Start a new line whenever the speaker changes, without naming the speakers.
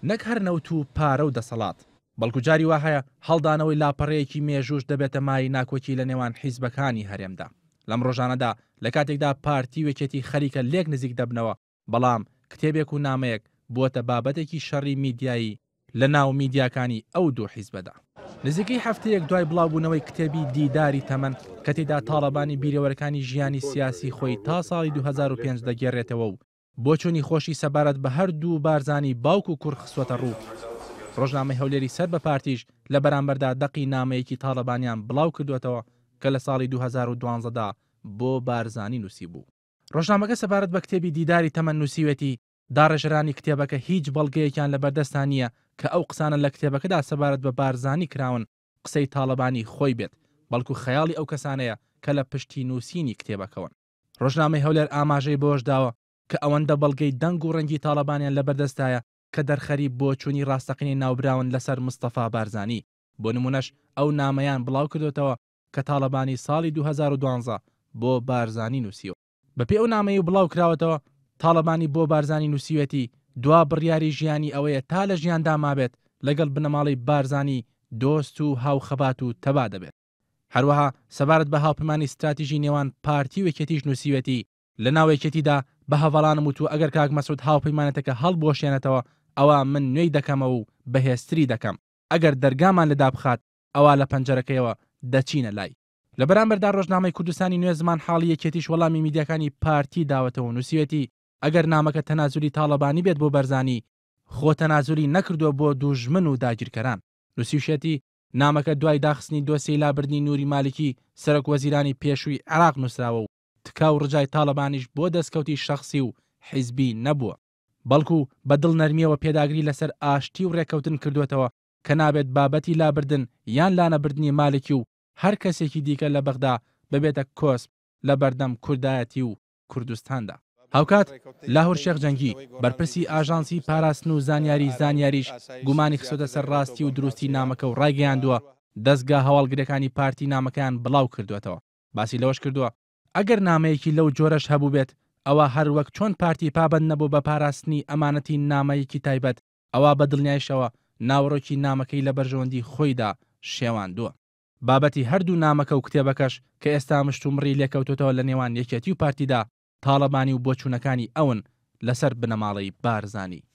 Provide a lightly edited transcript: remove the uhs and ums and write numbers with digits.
نەک هەر نەوت و پارە و دەسەڵات بەڵکو جاری وا هەیە هەڵدانەوەی لاپەڕەیەکی مێژوش دەبێتە مای ناکۆکی لە نێوان حیزبەکانی هەرێمدا. لەم ڕۆژانەدا لە کاتێکدا پارتی وێکێتی خەریکە لێک نزیک دەبنەوە، بەڵام کتێبێک و نامەیەک بووەتە بابەتێکی شەڕی میدیایی لە ناو میدیاکانی ئەو دوو حیزبەدا. نزیکەی هەفتەیەک دوای بڵاوبوونەوەی کتێبی دیداری تەمەن کە تێدا تاڵەبانی بیرەوەرەکانی ژیانی سیاسی خۆی تا ساڵی 2005 دەگێڕێتەوە و بۆ چوونی خۆشی سەبارەت بە هەردوو بارزانی باوک و کوڕ خسوەتە ڕوو. ڕۆژنامەی هەولێری سەر بە پارتیش لە بەرامبەردا دەقی نامەیەکی تاڵەبانیان بڵاو کردوێتەوە کە لە ساڵی 2012دا بۆ بارزانی نووسی بوو. ڕۆژنامەکە سەبارەت بە کتێبی دیداری تەمەن نووسیوێتی داڕێژەرانی کتێبەکە هیچ بەڵگەیەکیان لە بەردەستان نییە کە ئەو قسانە لە کتێبەکەدا سەبارەت بە بارزانی کراون قسەی تاڵەبانی خۆی بێت، بەڵکو خەیاڵی ئەو کەسانەیە کە لە پشتی نووسینی کتێبەکەون. ڕۆژنامەی هەولێر ئاماژەی بۆش داوە کە ئەوەندە بەڵگەی دەنگ و ڕەنگی تاڵەبانیان لە بەردەستایە کە دەرخەری بۆ چوونی ڕاستەقینەی ناوبراون لەسەر مستەفا بارزانی. بۆ نمونەش ئەو نامەیان بڵاو کردوێتەوە کە تاڵەبانی ساڵی 2012 بۆ بارزانی نووسیوە. بەپێ ئەو نامەی بڵاو کراوەتەوە تاڵەبانی بۆ بارزانی نووسیوێتی دوا بڕیاری ژیانی ئەوەیە تا لە ژیاندا مابێت لەگەڵ بنەماڵی بارزانی دۆست و هاوخەبات و تەبا دەبێت. هەروەها سەبارەت بە هاوپەیمانی استراتیژی نێوان پارتی وێکێتیش نووسیوێتی لە ناوێکێتیدا بە هەواڵانم وتو ئەگەر کاک مەسعود هاوپەیمانەتەکە هەڵبۆشێنێتەوە ئەوە من نوێی دەکەمەوە و بەهێزتری دەکەم، ئەگەر دەرگامان لەدا بخات ئەوە لە پەنجەرەکەیەوە دەچینە لای. لە بەرامبەردا ڕۆژنامەی کوردستانی نوێ زمان حاڵی یەکێتیش وەڵامی میدیاکانی پارتی داوەتەوە نووسیوێتی ئەگەر نامەکە تەنازولی تاڵەبانی بێت بۆ بەرزانی خۆ تەنازولی نەکردووە بۆ دوژمن و داگیرکەران. نووسیوشێتی نامەکە دوای داخستنی دۆسیەی لابردنی نووری مالکی سەرۆک وەزیرانی پێشووی عێراق نووسراوە و تکا و ڕجای تاڵەبانیش بۆ دەستکەوتی شەخسی و حیزبی نەبووە، بەڵکو بە دڵ نەرمیەوە پێداگری لەسەر ئاشتی و ڕێکەوتن کردوێتەوە کە نابێت بابەتی لابردن یان لانەبردنی مالکی و هەر کەسێکی دیکە لە بەغدا ببێتە کۆسپ لە بەردەم کوردایەتی و کوردستاندا. هاوکات لاهور شێخ جەنگی بەرپرسی ئاژانسی پاراستن و زانیاریش گومانی خسۆتە سەر ڕاستی و دروستی نامەکە و ڕایگەیاندووە دەستگا هەواڵگرەکانی پارتی نامەکەیان بڵاو کردوێتەوە. باسی لەوەش کردووە ئەگەر نامەیەکی لەو جۆرەش هەبوو بێت ئەوە هەر وەک چۆن پارتی پابەند نەبوو بە پاراستنی ئەمانەتی نامەیەکی تایبەت ئەوە بە دڵنیایشەوە ناوڕۆکی نامەکەی لە بەرژەوەندی خۆیدا شێواندووە. بابەتی هەردوو نامەکە و کتێبەکەش کە ئێستا مشتومڕی لێکەوتوتەوە لە نێوان یەکێتی و پارتیدا تاڵەبانی و بۆچوونەکانی ئەون لەسەر بنەماڵەی بارزانی.